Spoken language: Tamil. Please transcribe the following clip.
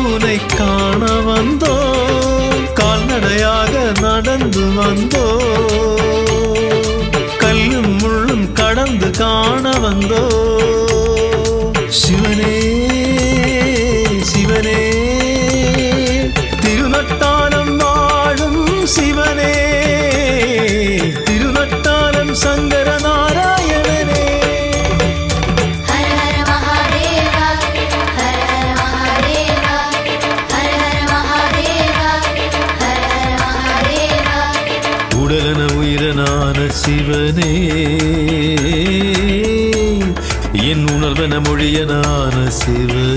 உனை காண வந்தோ கால்நடையாக நடந்து வந்தோ கல்லும் முள்ளும் கடந்து காண வந்தோ சிவனே சிவனே திருநட்டானம் வாழும் சிவனே திருநட்டானம் சங்கர நாராயணனே உடலன உயிரனான சிவனே என் உணர்வன மொழியனான சிவனே